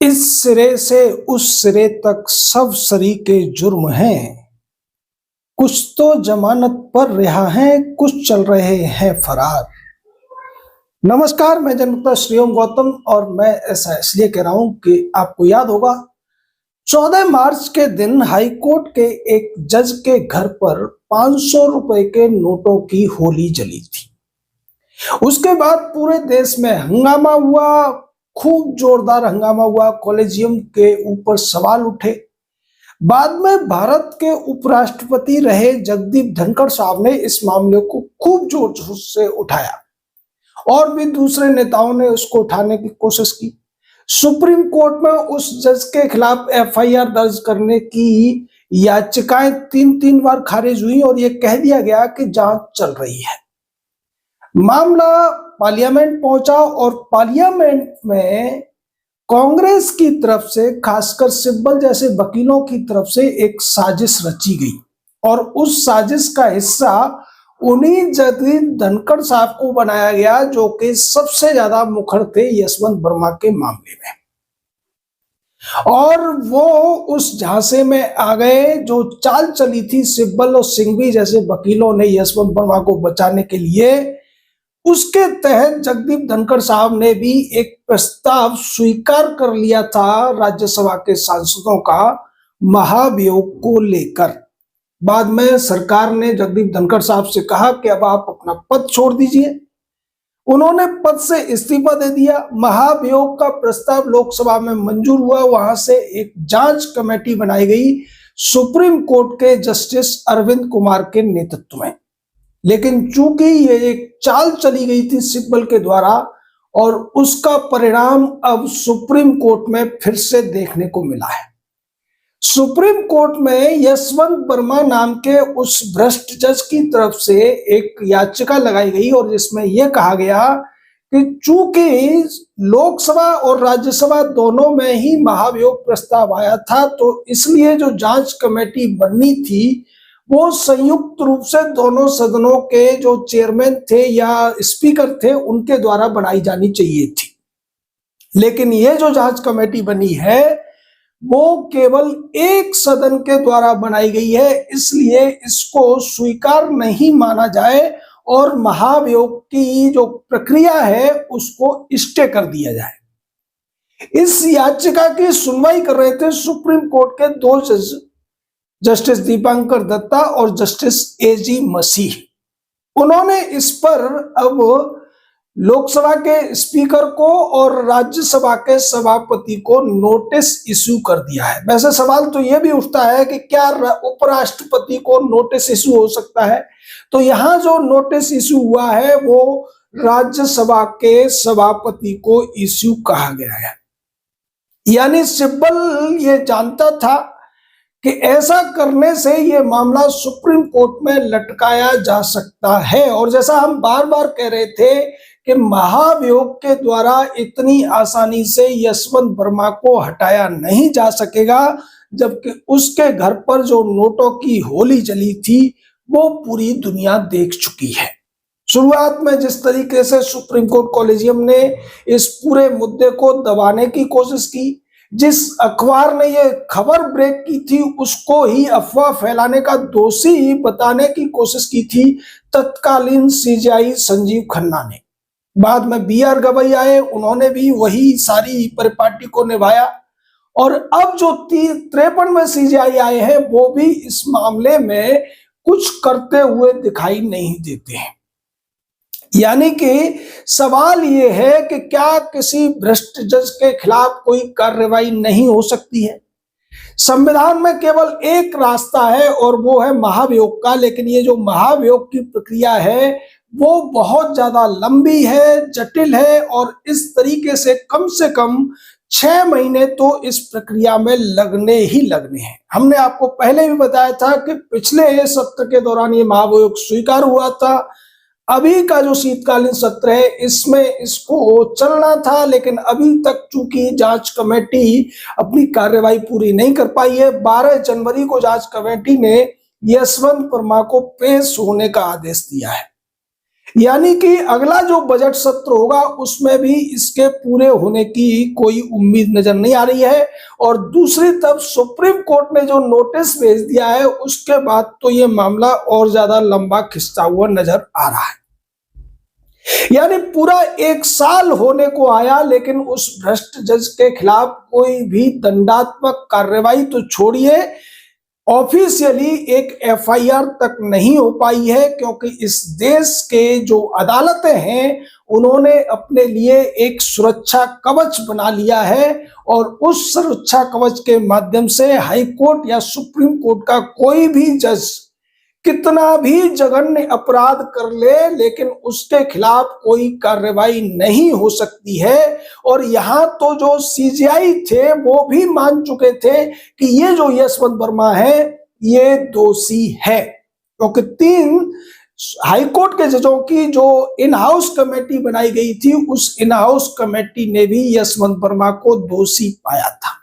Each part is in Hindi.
इस सिरे से उस सिरे तक सब सरीके जुर्म हैं। कुछ तो जमानत पर रिहा हैं, कुछ चल रहे हैं फरार। नमस्कार, मैं जन्मता श्रीओम गौतम और मैं ऐसा इसलिए कह रहा हूं कि आपको याद होगा 14 मार्च के दिन हाई कोर्ट के एक जज के घर पर 500 रुपए के नोटों की होली जली थी। उसके बाद पूरे देश में हंगामा हुआ, खूब जोरदार हंगामा हुआ। कॉलेजियम के ऊपर सवाल उठे। बाद में भारत के उपराष्ट्रपति रहे जगदीप धनखड़ साहब ने इस मामले को खूब जोर जोर से उठाया और भी दूसरे नेताओं ने उसको उठाने की कोशिश की। सुप्रीम कोर्ट में उस जज के खिलाफ एफआईआर दर्ज करने की याचिकाएं तीन तीन बार खारिज हुई और यह कह दिया गया कि जांच चल रही है। मामला पार्लियामेंट पहुंचा और पार्लियामेंट में कांग्रेस की तरफ से, खासकर सिब्बल जैसे वकीलों की तरफ से एक साजिश रची गई और उस साजिश का हिस्सा उन्हीं जगदीप धनखड़ साहब को बनाया गया जो कि सबसे ज्यादा मुखर थे यशवंत वर्मा के मामले में। और वो उस झांसे में आ गए। जो चाल चली थी सिब्बल और सिंघवी जैसे वकीलों ने यशवंत वर्मा को बचाने के लिए, उसके तहत जगदीप धनखड़ साहब ने भी एक प्रस्ताव स्वीकार कर लिया था राज्यसभा के सांसदों का महाभियोग को लेकर। बाद में सरकार ने जगदीप धनखड़ साहब से कहा कि अब आप अपना पद छोड़ दीजिए। उन्होंने पद से इस्तीफा दे दिया। महाभियोग का प्रस्ताव लोकसभा में मंजूर हुआ। वहां से एक जांच कमेटी बनाई गई सुप्रीम कोर्ट के जस्टिस अरविंद कुमार के नेतृत्व में। लेकिन चूंकि ये एक चाल चली गई थी सिब्बल के द्वारा और उसका परिणाम अब सुप्रीम कोर्ट में फिर से देखने को मिला है। सुप्रीम कोर्ट में यशवंत वर्मा नाम के उस भ्रष्ट जज की तरफ से एक याचिका लगाई गई और जिसमें यह कहा गया कि चूंकि लोकसभा और राज्यसभा दोनों में ही महाभियोग प्रस्ताव आया था, तो इसलिए जो जांच कमेटी बननी थी वो संयुक्त रूप से दोनों सदनों के जो चेयरमैन थे या स्पीकर थे उनके द्वारा बनाई जानी चाहिए थी। लेकिन ये जो जांच कमेटी बनी है वो केवल एक सदन के द्वारा बनाई गई है, इसलिए इसको स्वीकार नहीं माना जाए और महाभियोग की जो प्रक्रिया है उसको स्टे कर दिया जाए। इस याचिका की सुनवाई कर रहे थे सुप्रीम कोर्ट के दो जज, जस्टिस दीपांकर दत्ता और जस्टिस एजी मसीह। उन्होंने इस पर अब लोकसभा के स्पीकर को और राज्यसभा के सभापति को नोटिस इश्यू कर दिया है। वैसे सवाल तो यह भी उठता है कि क्या उपराष्ट्रपति को नोटिस इश्यू हो सकता है? तो यहां जो नोटिस इश्यू हुआ है वो राज्यसभा के सभापति को इश्यू कहा गया है। यानी सिब्बल ये जानता था कि ऐसा करने से यह मामला सुप्रीम कोर्ट में लटकाया जा सकता है। और जैसा हम बार बार कह रहे थे कि महाभियोग के द्वारा इतनी आसानी से यशवंत वर्मा को हटाया नहीं जा सकेगा, जबकि उसके घर पर जो नोटों की होली जली थी वो पूरी दुनिया देख चुकी है। शुरुआत में जिस तरीके से सुप्रीम कोर्ट कॉलेजियम ने इस पूरे मुद्दे को दबाने की कोशिश की, जिस अखबार ने ये खबर ब्रेक की थी उसको ही अफवाह फैलाने का दोषी बताने की कोशिश की थी तत्कालीन सीजेआई संजीव खन्ना ने। बाद में बीआर गवई आए, उन्होंने भी वही सारी परिपाटी को निभाया और अब जो 53वें सीजेआई आए हैं वो भी इस मामले में कुछ करते हुए दिखाई नहीं देते हैं। यानी कि सवाल ये है कि क्या किसी भ्रष्ट जज के खिलाफ कोई कार्रवाई नहीं हो सकती है? संविधान में केवल एक रास्ता है और वो है महाभियोग का। लेकिन ये जो महाभियोग की प्रक्रिया है वो बहुत ज्यादा लंबी है, जटिल है और इस तरीके से कम 6 महीने तो इस प्रक्रिया में लगने ही लगने हैं। हमने आपको पहले भी बताया था कि पिछले सत्र के दौरान ये महाभियोग स्वीकार हुआ था। अभी का जो शीतकालीन सत्र है इसमें इसको चलना था, लेकिन अभी तक चूंकि जांच कमेटी अपनी कार्यवाही पूरी नहीं कर पाई है। 12 जनवरी को जांच कमेटी ने यशवंत वर्मा को पेश होने का आदेश दिया है। यानी कि अगला जो बजट सत्र होगा उसमें भी इसके पूरे होने की कोई उम्मीद नजर नहीं आ रही है। और दूसरी तरफ सुप्रीम कोर्ट ने जो नोटिस भेज दिया है उसके बाद तो ये मामला और ज्यादा लंबा खिंचता हुआ नजर आ रहा है। यानी पूरा 1 साल होने को आया लेकिन उस भ्रष्ट जज के खिलाफ कोई भी दंडात्मक कार्रवाई तो छोड़िए, ऑफिशियली एक एफआईआर तक नहीं हो पाई है, क्योंकि इस देश के जो अदालतें हैं उन्होंने अपने लिए एक सुरक्षा कवच बना लिया है। और उस सुरक्षा कवच के माध्यम से हाई कोर्ट या सुप्रीम कोर्ट का कोई भी जज कितना भी जघन्य अपराध कर ले लेकिन उसके खिलाफ कोई कार्रवाई नहीं हो सकती है। और यहाँ तो जो सीजीआई थे वो भी मान चुके थे कि ये जो यशवंत वर्मा है ये दोषी है, क्योंकि 3 हाईकोर्ट के जजों की जो इन हाउस कमेटी बनाई गई थी उस इन हाउस कमेटी ने भी यशवंत वर्मा को दोषी पाया था।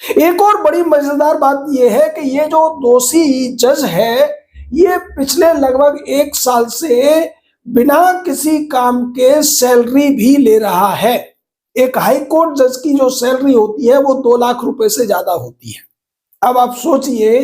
एक और बड़ी मजेदार बात यह है कि ये जो दोषी जज है ये पिछले लगभग 1 साल से बिना किसी काम के सैलरी भी ले रहा है। एक हाई कोर्ट जज की जो सैलरी होती है वो 2 लाख रुपए से ज्यादा होती है। अब आप सोचिए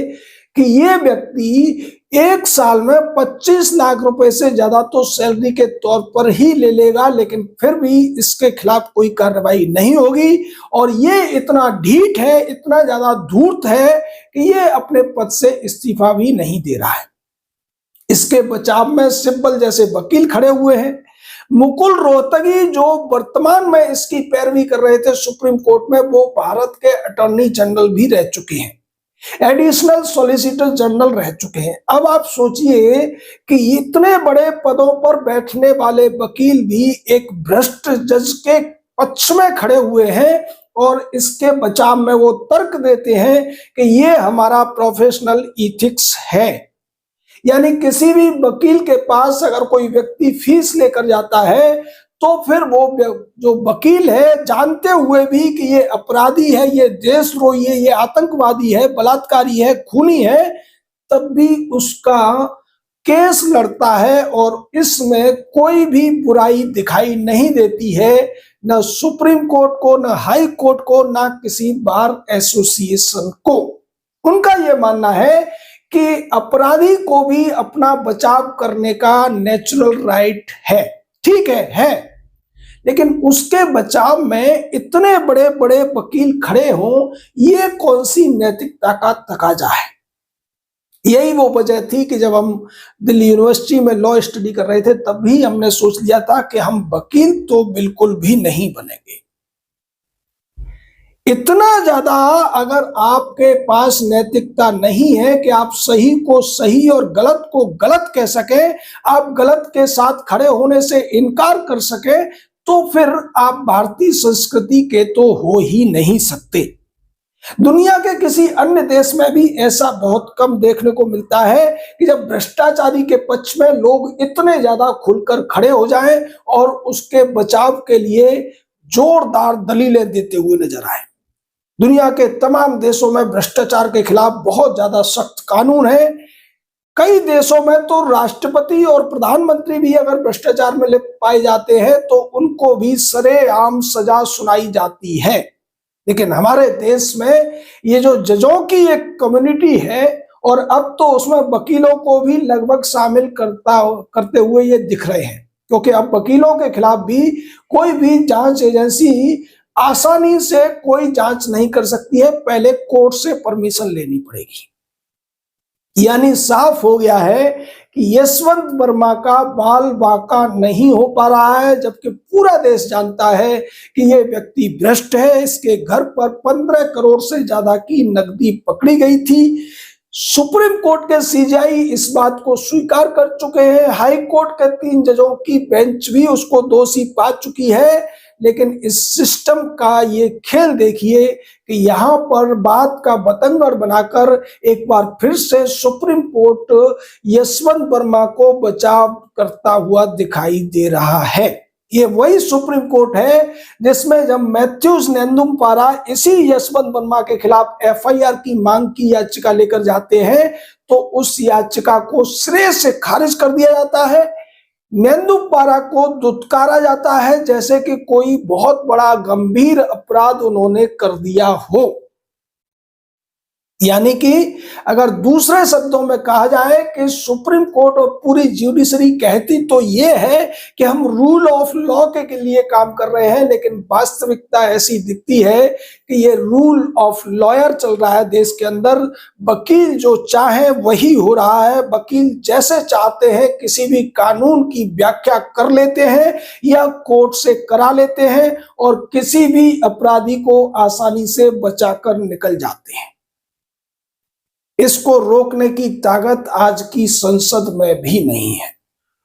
कि ये व्यक्ति 1 साल में 25 लाख रुपए से ज्यादा तो सैलरी के तौर पर ही ले लेगा, लेकिन फिर भी इसके खिलाफ कोई कार्रवाई नहीं होगी। और ये इतना ढीठ है, इतना ज्यादा धूर्त है कि ये अपने पद से इस्तीफा भी नहीं दे रहा है। इसके बचाव में सिब्बल जैसे वकील खड़े हुए हैं। मुकुल रोहतगी जो वर्तमान में इसकी पैरवी कर रहे थे सुप्रीम कोर्ट में, वो भारत के अटॉर्नी जनरल भी रह चुके हैं, एडिशनल सॉलिसिटर जनरल रह चुके हैं। अब आप सोचिए कि इतने बड़े पदों पर बैठने वाले वकील भी एक भ्रष्ट जज के पक्ष में खड़े हुए हैं और इसके बचाव में वो तर्क देते हैं कि ये हमारा प्रोफेशनल इथिक्स है। यानी किसी भी वकील के पास अगर कोई व्यक्ति फीस लेकर जाता है तो फिर वो जो वकील है जानते हुए भी कि ये अपराधी है, ये देशद्रोही है, ये आतंकवादी है, बलात्कारी है, खूनी है, तब भी उसका केस लड़ता है और इसमें कोई भी बुराई दिखाई नहीं देती है, न सुप्रीम कोर्ट को, न हाई कोर्ट को, न किसी बार एसोसिएशन को। उनका यह मानना है कि अपराधी को भी अपना बचाव करने का नेचुरल राइट है। ठीक है, लेकिन उसके बचाव में इतने बड़े बड़े वकील खड़े हों, ये कौन सी नैतिकता का तकाजा है। यही वो वजह थी कि जब हम दिल्ली यूनिवर्सिटी में लॉ स्टडी कर रहे थे तब भी हमने सोच लिया था कि हम वकील तो बिल्कुल भी नहीं बनेंगे। इतना ज्यादा अगर आपके पास नैतिकता नहीं है कि आप सही को सही और गलत को गलत कह सके, आप गलत के साथ खड़े होने से इनकार कर सके, तो फिर आप भारतीय संस्कृति के तो हो ही नहीं सकते। दुनिया के किसी अन्य देश में भी ऐसा बहुत कम देखने को मिलता है कि जब भ्रष्टाचारी के पक्ष में लोग इतने ज्यादा खुलकर खड़े हो जाएं और उसके बचाव के लिए जोरदार दलीलें देते हुए नजर आए। दुनिया के तमाम देशों में भ्रष्टाचार के खिलाफ बहुत ज्यादा सख्त कानून है। कई देशों में तो राष्ट्रपति और प्रधानमंत्री भी अगर भ्रष्टाचार में लिप्त पाए जाते हैं तो उनको भी सरेआम सजा सुनाई जाती है। लेकिन हमारे देश में ये जो जजों की एक कम्युनिटी है और अब तो उसमें वकीलों को भी लगभग शामिल करते हुए ये दिख रहे हैं, क्योंकि अब वकीलों के खिलाफ भी कोई भी जांच एजेंसी आसानी से कोई जांच नहीं कर सकती है, पहले कोर्ट से परमिशन लेनी पड़ेगी। यानी साफ हो गया है कि यशवंत वर्मा का बाल बाका नहीं हो पा रहा है, जबकि पूरा देश जानता है कि यह व्यक्ति भ्रष्ट है। इसके घर पर 15 करोड़ से ज्यादा की नकदी पकड़ी गई थी। सुप्रीम कोर्ट के सीजीआई इस बात को स्वीकार कर चुके हैं, हाई कोर्ट के 3 जजों की बेंच भी उसको दोषी पा चुकी है। लेकिन इस सिस्टम का ये खेल देखिए कि यहाँ पर बात का बतंगड़ बनाकर एक बार फिर से सुप्रीम कोर्ट यशवंत वर्मा को बचाव करता हुआ दिखाई दे रहा है। ये वही सुप्रीम कोर्ट है जिसमें जब मैथ्यूज नेंदुमपारा इसी यशवंत वर्मा के खिलाफ एफआईआर की मांग की याचिका लेकर जाते हैं तो उस याचिका को सिरे से खारिज कर दिया जाता है। मेंदुपारा को दुत्कारा जाता है जैसे कि कोई बहुत बड़ा गंभीर अपराध उन्होंने कर दिया हो। यानी कि अगर दूसरे शब्दों में कहा जाए कि सुप्रीम कोर्ट और पूरी ज्यूडिशरी कहती तो ये है कि हम रूल ऑफ लॉ के लिए काम कर रहे हैं, लेकिन वास्तविकता ऐसी दिखती है कि ये रूल ऑफ लॉयर चल रहा है देश के अंदर। वकील जो चाहे वही हो रहा है, वकील जैसे चाहते हैं किसी भी कानून की व्याख्या कर लेते हैं या कोर्ट से करा लेते हैं और किसी भी अपराधी को आसानी से बचाकर निकल जाते हैं। इसको रोकने की ताकत आज की संसद में भी नहीं है,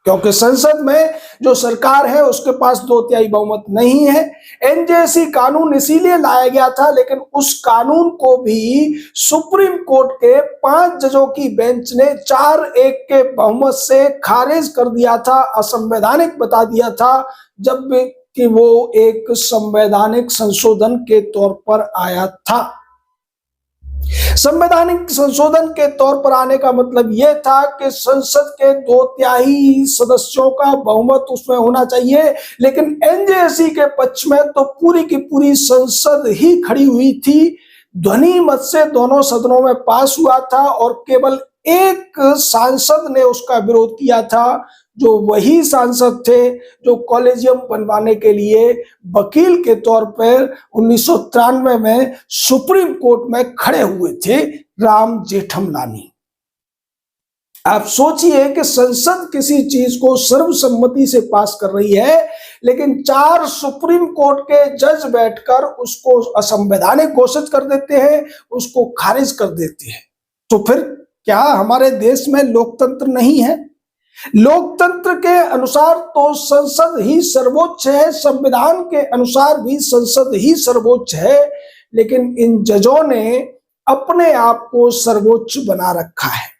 क्योंकि संसद में जो सरकार है उसके पास 2/3 बहुमत नहीं है। एनजेसी कानून इसीलिए लाया गया था, लेकिन उस कानून को भी सुप्रीम कोर्ट के 5 जजों की बेंच ने 4-1 के बहुमत से खारिज कर दिया था, असंवैधानिक बता दिया था, जब कि वो एक संवैधानिक संशोधन के तौर पर आया था। संवैधानिक संशोधन के तौर पर आने का मतलब यह था कि संसद के 2/3 सदस्यों का बहुमत उसमें होना चाहिए, लेकिन एनजेसी के पक्ष में तो पूरी की पूरी संसद ही खड़ी हुई थी। ध्वनि मत से दोनों सदनों में पास हुआ था और केवल एक सांसद ने उसका विरोध किया था, जो वही सांसद थे जो कॉलेजियम बनवाने के लिए वकील के तौर पर 1993 में सुप्रीम कोर्ट में खड़े हुए थे, राम जेठमलानी। आप सोचिए कि संसद किसी चीज को सर्वसम्मति से पास कर रही है, लेकिन 4 सुप्रीम कोर्ट के जज बैठकर उसको असंवैधानिक घोषित कर देते हैं, उसको खारिज कर देते हैं। तो फिर क्या हमारे देश में लोकतंत्र नहीं है? लोकतंत्र के अनुसार तो संसद ही सर्वोच्च है, संविधान के अनुसार भी संसद ही सर्वोच्च है, लेकिन इन जजों ने अपने आप को सर्वोच्च बना रखा है।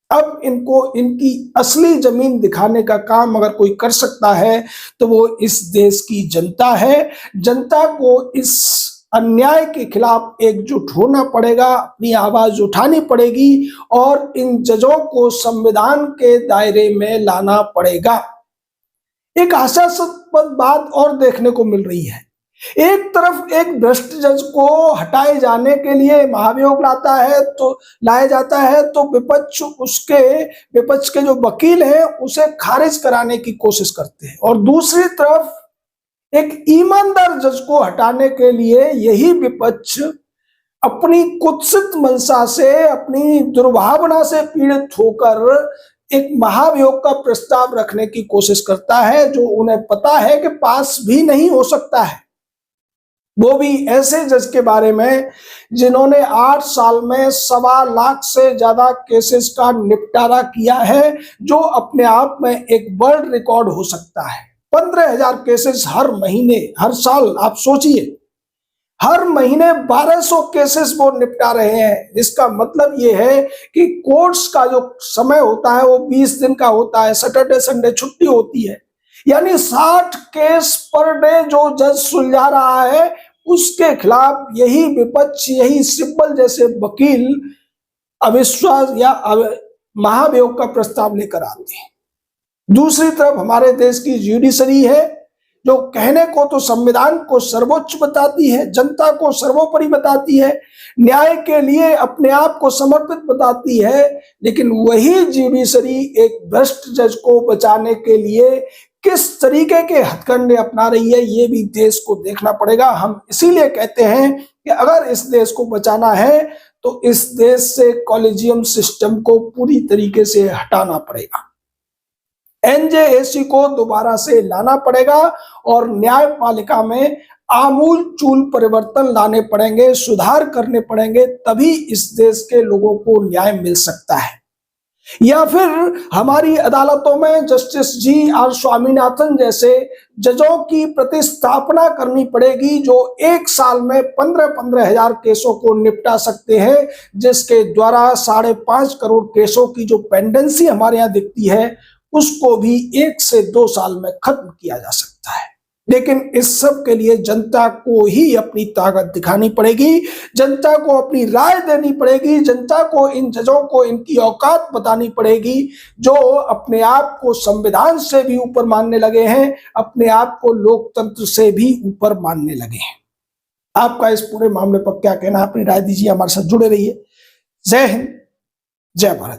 अब इनको इनकी असली जमीन दिखाने का काम अगर कोई कर सकता है तो वो इस देश की जनता है। जनता को इस अन्याय के खिलाफ एकजुट होना पड़ेगा, अपनी आवाज उठानी पड़ेगी और इन जजों को संविधान के दायरे में लाना पड़ेगा। एक हास्यास्पद बात और देखने को मिल रही है। एक तरफ एक भ्रष्ट जज को हटाए जाने के लिए महाभियोग लाया जाता है तो विपक्ष के जो वकील हैं उसे खारिज कराने की कोशिश करते हैं, और दूसरी तरफ एक ईमानदार जज को हटाने के लिए यही विपक्ष अपनी कुत्सित मंशा से, अपनी दुर्भावना से पीड़ित होकर एक महाभियोग का प्रस्ताव रखने की कोशिश करता है, जो उन्हें पता है कि पास भी नहीं हो सकता है। वो भी ऐसे जज के बारे में जिन्होंने 8 साल में 1.25 लाख से ज्यादा केसेस का निपटारा किया है, जो अपने आप में एक वर्ल्ड रिकॉर्ड हो सकता है। 15,000 केसेस हर महीने, हर साल। आप सोचिए, हर महीने 1200 केसेस वो निपटा रहे हैं, जिसका मतलब ये है कि कोर्ट्स का जो समय होता है वो 20 दिन का होता है, सैटरडे संडे छुट्टी होती है। यानी 60 केस पर डे जो जज सुलझा रहा है, उसके खिलाफ यही विपक्ष, यही सिब्बल जैसे वकील अविश्वास या महाभियोग का प्रस्ताव लेकर आते हैं। दूसरी तरफ हमारे देश की ज्यूडिशरी है, जो कहने को तो संविधान को सर्वोच्च बताती है, जनता को सर्वोपरि बताती है, न्याय के लिए अपने आप को समर्पित बताती है, लेकिन वही ज्यूडिशरी एक भ्रष्ट जज को बचाने के लिए किस तरीके के हथकंडे अपना रही है, ये भी देश को देखना पड़ेगा। हम इसीलिए कहते हैं कि अगर इस देश को बचाना है तो इस देश से कॉलेजियम सिस्टम को पूरी तरीके से हटाना पड़ेगा, एनजेएसी को दोबारा से लाना पड़ेगा और न्यायपालिका में आमूल चूल परिवर्तन लाने पड़ेंगे, सुधार करने पड़ेंगे, तभी इस देश के लोगों को न्याय मिल सकता है। या फिर हमारी अदालतों में जस्टिस जी.आर. स्वामीनाथन जैसे जजों की प्रतिस्थापना करनी पड़ेगी, जो 1 साल में 15-15 हजार केसों को निपटा सकते हैं, जिसके द्वारा 5.5 करोड़ केसों की जो पेंडेंसी हमारे यहाँ दिखती है, उसको भी 1 से 2 साल में खत्म किया जा सकता है। लेकिन इस सब के लिए जनता को ही अपनी ताकत दिखानी पड़ेगी, जनता को अपनी राय देनी पड़ेगी, जनता को इन जजों को इनकी औकात बतानी पड़ेगी, जो अपने आप को संविधान से भी ऊपर मानने लगे हैं, अपने आप को लोकतंत्र से भी ऊपर मानने लगे हैं। आपका इस पूरे मामले पर क्या कहना है? अपनी राय दीजिए, हमारे साथ जुड़े रहिए। जय हिंद, जय भारत।